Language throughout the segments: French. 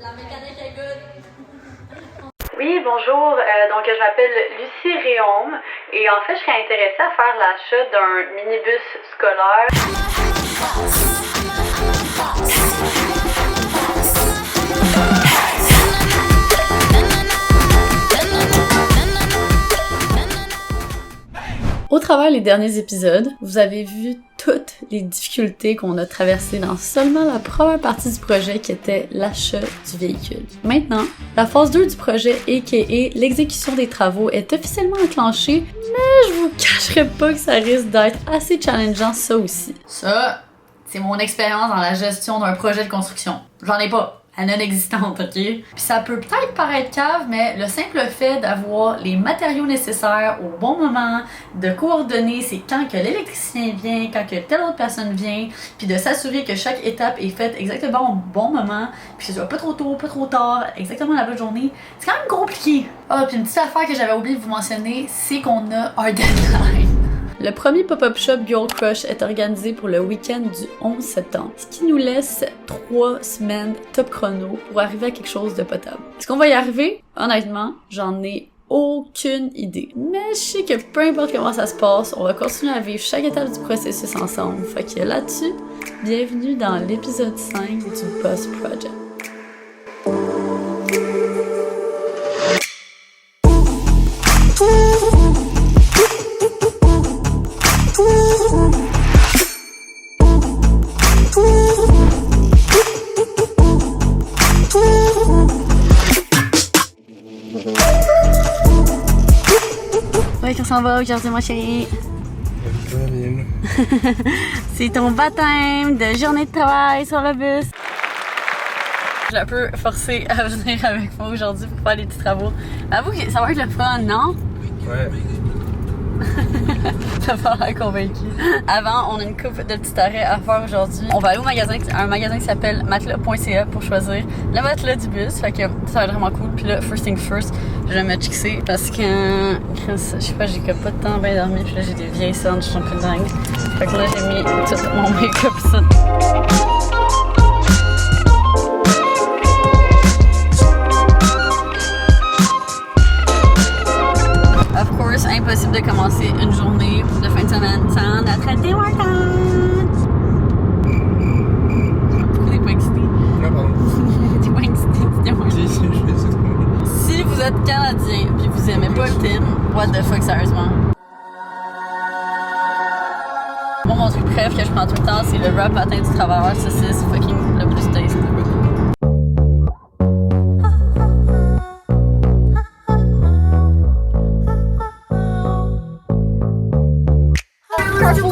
La mécanique est good. Oui, bonjour. Donc, je m'appelle Lucie Réaume et en fait, je serais intéressée à faire l'achat d'un minibus scolaire. Au travers les derniers épisodes, vous avez vu toutes les difficultés qu'on a traversées dans seulement la première partie du projet qui était l'achat du véhicule. Maintenant, la phase 2 du projet, a.k.a. l'exécution des travaux, est officiellement enclenchée, mais je vous cacherai pas que ça risque d'être assez challengeant ça aussi. Ça, c'est mon expérience dans la gestion d'un projet de construction. J'en ai pas. Elle non existante, ok? Puis ça peut peut-être paraître cave, mais le simple fait d'avoir les matériaux nécessaires au bon moment, de coordonner c'est quand que l'électricien vient, quand que telle autre personne vient, puis de s'assurer que chaque étape est faite exactement au bon moment, puis que ce soit pas trop tôt, pas trop tard, exactement la bonne journée, c'est quand même compliqué. Ah, puis une petite affaire que j'avais oublié de vous mentionner, c'est qu'on a un deadline. Le premier pop-up shop Girl Crush est organisé pour le week-end du 11 septembre, ce qui nous laisse 3 semaines top chrono pour arriver à quelque chose de potable. Est-ce qu'on va y arriver? Honnêtement, j'en ai aucune idée. Mais je sais que peu importe comment ça se passe, on va continuer à vivre chaque étape du processus ensemble. Fait que là-dessus, bienvenue dans l'épisode 5 du Boss Project. Ouais, qu'on s'en va aujourd'hui, ma chérie. C'est ton baptême de journée de travail sur le bus. J'ai un peu forcé à venir avec moi aujourd'hui pour faire des petits travaux. Avoue que ça va être le fun, non? Ouais. T'as pas l'air convaincu. Avant, on a une coupe de petits arrêts à faire aujourd'hui. On va aller au magasin, un magasin qui s'appelle matelas.ca pour choisir le matelas du bus. Fait que ça va être vraiment cool. Puis là, first thing first, je vais me chixer parce que, je sais pas, j'ai comme pas de temps bien dormi. Puis là, j'ai des vieilles cernes, je suis un peu dingue. Fait que là, j'ai mis tout mon make-up ça. Of course, impossible de commencer une journée de fin de semaine sans notre workout. Pourquoi t'es pas excité? Non, pardon. T'es pas excité, t'es pas excité. Si, je vais essayer de trouver. Si vous êtes Canadien puis vous aimez pas le thym, what the fuck, sérieusement? Moi, mon truc préf que je prends tout le temps, c'est le wrap patin du travailleur saucisse fucking le plus taste.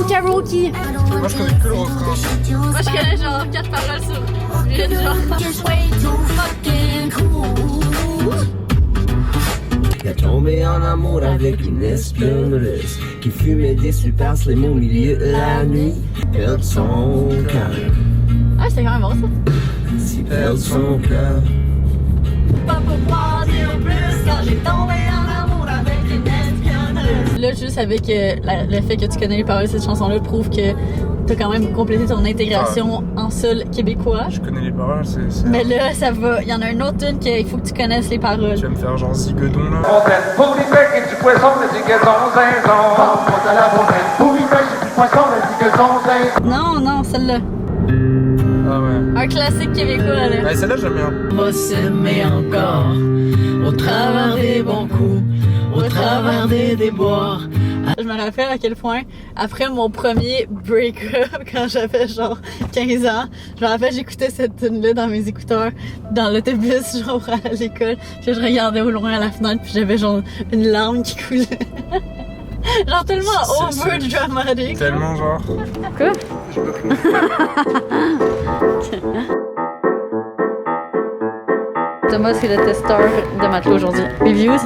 Karaoke. Moi, je connais que le refrain. Moi, je connais genre 4 paroles sur une genre. Il a tombé en amour avec une espionne russe qui fumait des super slim au milieu de la nuit. Perdre son cœur. Ah, c'était quand même bon ça. Si perdre son cœur. Pas pour pouvoir dire plus quand j'ai tombé en amour avec une espionne russe. Là, juste avec le fait que tu connais les paroles de cette chanson-là prouve que t'as quand même complété ton intégration en sol québécois. Je connais les paroles, c'est... Mais là, ça va. Il y en a une autre tune qu'il faut que tu connaisses les paroles. Tu vas me faire genre zigedon là. Fontaine, pour les becs et du poisson, de zigazon, zinzon. Monte à la fontaine, pour les becs et du poisson, de zigazon, zinzon. Non, non, celle-là. Ah ouais. Un classique québécois, là. Ouais, celle-là j'aime bien. On va s'aimer encore au travers des bons coups, au travers des déboires. Je me rappelle à quel point, après mon premier break-up, quand j'avais genre 15 ans, je me rappelle j'écoutais cette tune-là dans mes écouteurs, dans l'autobus, genre à l'école. Puis je regardais au loin à la fenêtre, puis j'avais genre une larme qui coulait. Genre tellement over dramatique. Tellement genre. Quoi? Thomas, c'est le testeur de matelas aujourd'hui. Reviews?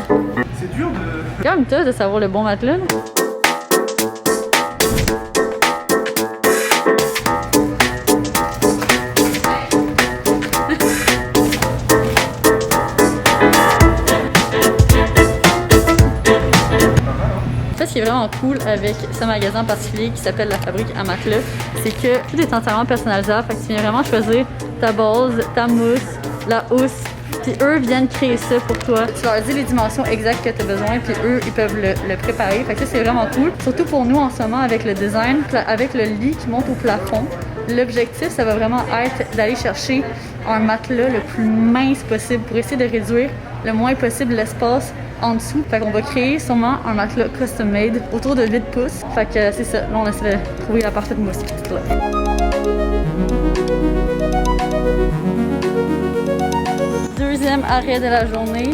C'est dur de... C'est quand même tough de savoir le bon matelas. Là. En fait, ce qui est vraiment vraiment cool avec ce magasin en particulier qui s'appelle La Fabrique à Matelas, c'est que tout est entièrement personnalisable. Fait que tu viens vraiment choisir ta base, ta mousse, la housse, puis eux viennent créer ça pour toi. Tu leur dis les dimensions exactes que tu as besoin, puis eux, ils peuvent le préparer. Fait que ça, c'est vraiment cool. Surtout pour nous en ce moment avec le design, avec le lit qui monte au plafond. L'objectif, ça va vraiment être d'aller chercher un matelas le plus mince possible pour essayer de réduire le moins possible l'espace en dessous. Fait qu'on va créer sûrement un matelas custom made autour de 8 pouces. Fait que c'est ça. Là, on essaie de trouver la parfaite mousse qui est là. Deuxième arrêt de la journée.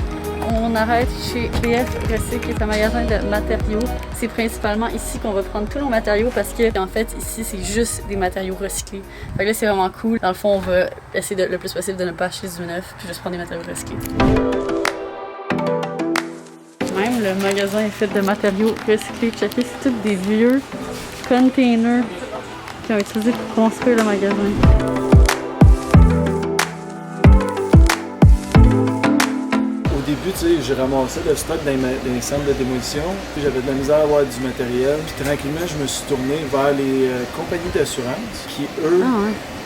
On arrête chez BF Recycle, qui est un magasin de matériaux. C'est principalement ici qu'on va prendre tous nos matériaux parce que, en fait, ici, c'est juste des matériaux recyclés. Fait que là, c'est vraiment cool. Dans le fond, on va essayer le plus possible de ne pas acheter du neuf puis juste prendre des matériaux recyclés. Même le magasin est fait de matériaux recyclés. Checkez, c'est tous des vieux containers qui ont été utilisés pour construire le magasin. Au début, tu sais, j'ai ramassé le stock dans les centres de démolition, puis j'avais de la misère à avoir du matériel. Puis tranquillement, je me suis tourné vers les compagnies d'assurance qui, eux,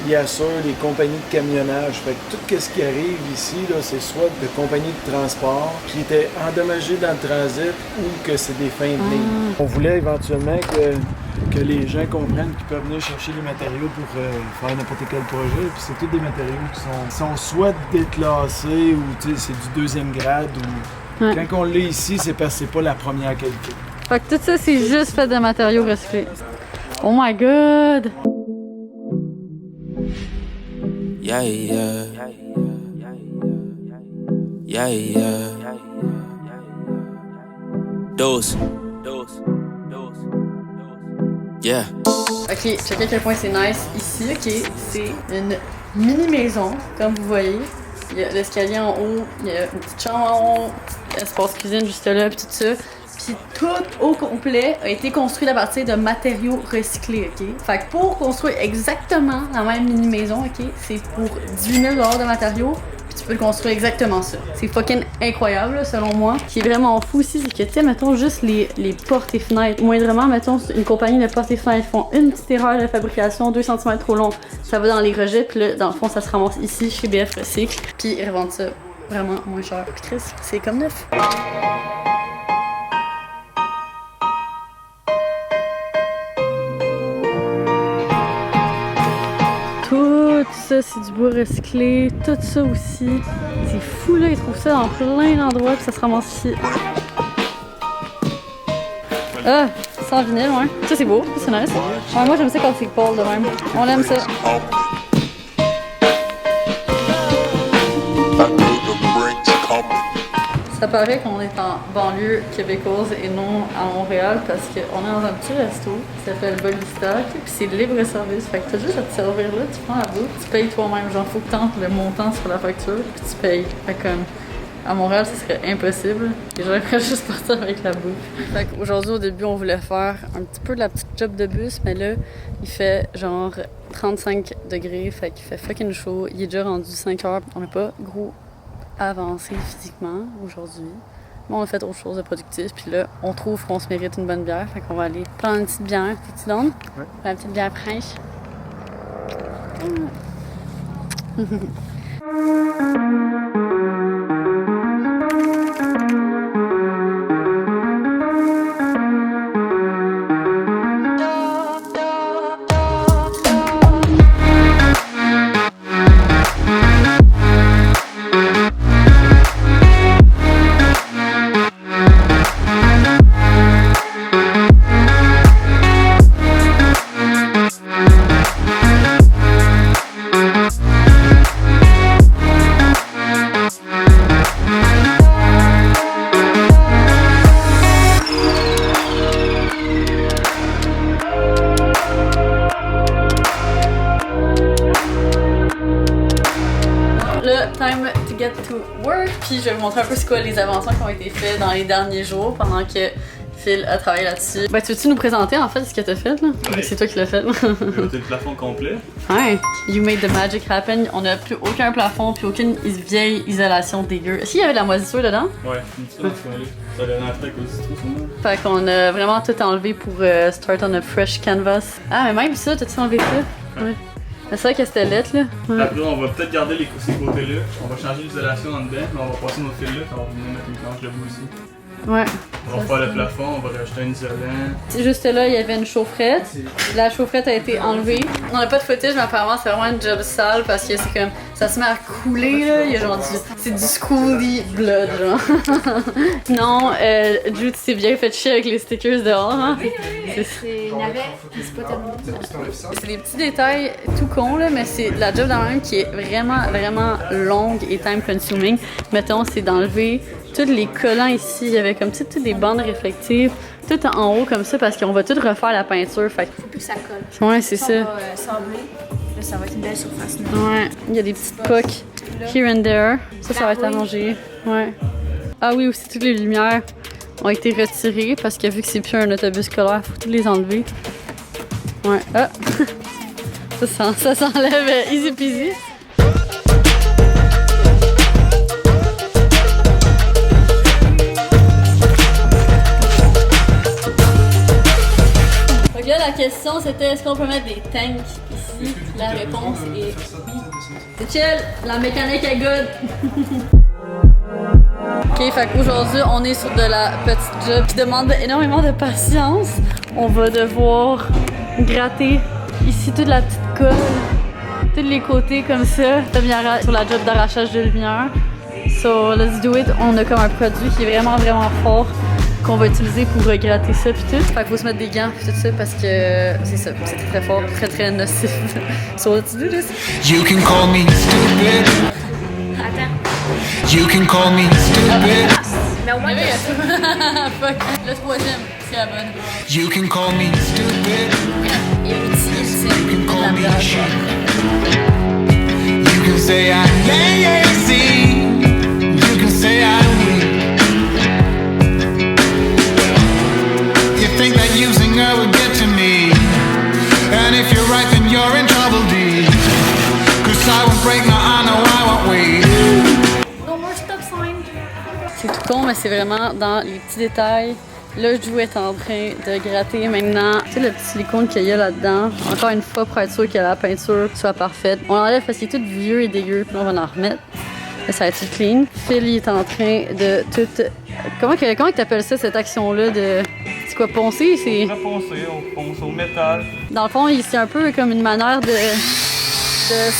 ils assurent les compagnies de camionnage. Fait que tout ce qui arrive ici, là, c'est soit de compagnies de transport qui étaient endommagées dans le transit ou que c'est des fins de ligne. On voulait éventuellement que les gens comprennent qu'ils peuvent venir chercher les matériaux pour faire n'importe quel projet. Puis c'est tous des matériaux qui sont soit déclassés ou c'est du deuxième grade. Ou... Ouais. Quand on l'a ici, c'est parce que c'est pas la première qualité. Fait que tout ça, c'est juste fait de matériaux recyclés. Oh my god! Yeah, yeah. Yeah, yeah. Dose. Yeah. Ok, checkez à quel point c'est nice ici, ok. C'est une mini maison, comme vous voyez. Il y a l'escalier en haut, il y a une petite chambre en haut, espace cuisine juste là, puis tout ça. Puis tout au complet a été construit à partir de matériaux recyclés, ok? Fait que pour construire exactement la même mini-maison, ok, c'est pour 18 000 $ de matériaux, puis tu peux le construire exactement ça. C'est fucking incroyable, là, selon moi. Ce qui est vraiment fou aussi, c'est que, tu sais, mettons juste les portes et fenêtres. Moindrement, mettons, une compagnie de portes et fenêtres font une petite erreur de fabrication, 2 cm trop long, ça va dans les rejets, puis là, dans le fond, ça se ramasse ici, chez BF Recycle, puis ils revendent ça vraiment moins cher. Puis Chris, c'est comme neuf. Tout ça, c'est du bois recyclé. Tout ça aussi. C'est fou, là. Ils trouvent ça dans plein d'endroits, puis ça se ramasse ici. Ah, sans vinyle, ouais. Ça, c'est beau. C'est nice. Ouais, moi, j'aime ça quand c'est pâle de même. On aime ça. Ça paraît qu'on est en banlieue québécoise et non à Montréal parce qu'on est dans un petit resto qui s'appelle Bolista, puis c'est libre service. Fait que t'as juste à te servir là, tu prends la bouffe, tu payes toi-même. Genre, faut que t'entres le montant sur la facture, puis tu payes. Fait comme à Montréal, ce serait impossible. Et j'aimerais juste partir avec la bouffe. Fait qu'aujourd'hui, au début, on voulait faire un petit peu de la petite job de bus, mais là, il fait genre 35 degrés, fait qu'il fait fucking chaud. Il est déjà rendu 5 heures. On n'a pas gros avancé physiquement aujourd'hui. Mais on a fait autre chose de productif. Puis là, on trouve qu'on se mérite une bonne bière. Fait qu'on va aller prendre une petite bière. T'es-tu donnes? Ouais. La petite bière fraîche. Time to get to work, puis je vais vous montrer un peu c'est quoi les avancements qui ont été faits dans les derniers jours pendant que Phil a travaillé là-dessus. Ben, tu veux-tu nous présenter en fait ce que t'as fait là? Ouais. C'est toi qui l'as fait. J'ai ôté le plafond complet. Ouais, you made the magic happen. On n'a plus aucun plafond, puis aucune vieille isolation dégueu. Est-ce qu'il y avait de la moisissure dedans? Ouais, une petite Ça allait rentrer à cause du trou, sûrement. Fait qu'on a vraiment tout enlevé pour start on a fresh canvas. Ah, mais même ça, t'as-tu enlevé ça? Ouais. Mais c'est vrai que c'était lettre, là. Ouais. Après, on va peut-être garder ces côtés-là. On va changer l'isolation en dedans, mais on va passer nos fils là, puis on va venir mettre une planche debout aussi. Ouais. On va faire le plafond, on va rajouter un isolant. Juste là, il y avait une chaufferette. La chaufferette a été enlevée. On n'a pas de footage, mais apparemment, c'est vraiment une job sale parce que c'est comme. Ça se met à couler, là. Il y a genre c'est du schooly blood, genre. Non, Drew, tu t'es bien fait chier avec les stickers dehors, hein? Oui, c'est navet, puis c'est pas terminé. C'est des petits détails tout cons, là, mais c'est la job dans même qui est vraiment, vraiment longue et time consuming. Mettons, c'est d'enlever tous les collants ici. Il y avait comme toutes les bandes réflectives, tout en haut comme ça, parce qu'on va tout refaire la peinture. Fait Faut plus que ça colle. ouais, c'est ça. On va sabler. Là, ça va être une belle surface. Ouais, il y a des petites pocs here and there. Ça va être arrangé. Ouais. Ah oui, aussi toutes les lumières ont été retirées parce que vu que c'est plus un autobus scolaire, faut toutes les enlever. Ouais. Ah! Ça s'enlève easy peasy. Donc là, la question c'était est-ce qu'on peut mettre des tanks ici? La réponse est oui. C'est chill, la mécanique est good. Ok, fait qu'aujourd'hui, on est sur de la petite job qui demande énormément de patience. On va devoir gratter ici toute la petite colle, tous les côtés comme ça, sur la job d'arrachage de lumière. So, let's do it. On a comme un produit qui est vraiment, vraiment fort qu'on va utiliser pour gratter ça puis tout. Fait qu'il faut se mettre des gants puis tout ça parce que c'est ça, c'est très fort, très très nocif. So, let's do this. You can call me stupid. Attends. You can call me stupid. Mais au moins, Fuck, le troisième, c'est la bonne. You can call me stupid. il y a un petit You can call la me blague. cheap. You can say I'm lazy. You can say I'm weak. You think that using her would get to me. And if you're right, then you're in trouble, D. 'Cause I won't break, no, I know I won't wait. No more stop sign. C'est tout con, mais c'est vraiment dans les petits détails. Là, Drew est en train de gratter maintenant. Tu sais, le petit silicone qu'il y a là-dedans. Encore une fois, pour être sûr que la peinture soit parfaite. On l'enlève parce qu'il est tout vieux et dégueu, puis là, on va en remettre. Là, ça va être clean. Phil, il est en train de tout... Comment t'appelles ça, cette action-là de... C'est quoi, poncer? C'est... On va poncer, on ponce au métal. Dans le fond, c'est un peu comme une manière de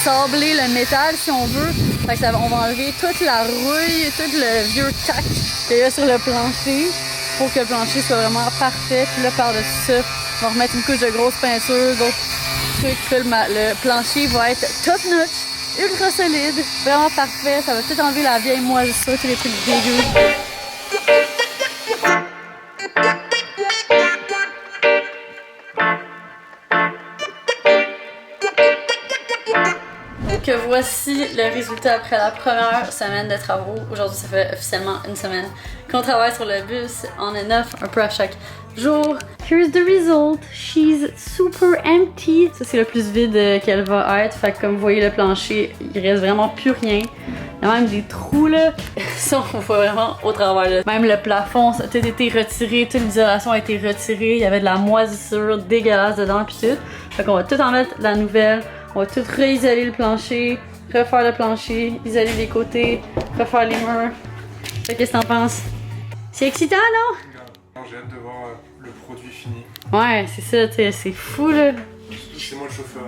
sabler le métal, si on veut. Fait que on va enlever toute la rouille, tout le vieux tac qu'il y a sur le plancher pour que le plancher soit vraiment parfait. Puis là, par-dessus ça, on va remettre une couche de grosse peinture, d'autres trucs. Puis le plancher va être top notch, ultra solide, vraiment parfait. Ça va tout enlever la vieille moisissure, tous les trucs dégueux. Que voici le résultat après la première semaine de travaux. Aujourd'hui, ça fait officiellement une semaine qu'on travaille sur le bus en N9, un peu à chaque jour. Here's the result. She's super empty. Ça, c'est le plus vide qu'elle va être. Fait que comme vous voyez le plancher, il reste vraiment plus rien. Il y a même des trous là. Ça, on voit vraiment au travers là. Même le plafond, ça a tout été retiré. Toute l'isolation a été retirée. Il y avait de la moisissure dégueulasse dedans puis tout. Fait qu'on va tout en mettre de la nouvelle. On va tout réisoler le plancher, refaire le plancher, isoler les côtés, refaire les murs. Qu'est-ce que t'en penses? C'est excitant, non? J'ai hâte de voir le produit fini. Ouais, c'est ça, c'est fou là. C'est moi le chauffeur.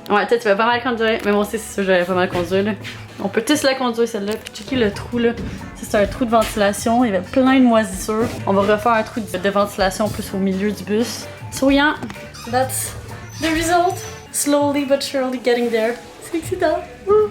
Ouais, toi tu vas pas mal conduire, mais moi aussi c'est sûr j'avais pas mal conduire là. On peut tous la conduire celle-là, puis checker le trou là. Ça c'est un trou de ventilation, il y avait plein de moisissures. On va refaire un trou de ventilation plus au milieu du bus. So yeah, that's the result. Slowly but surely getting there. C'est excitant. Woo.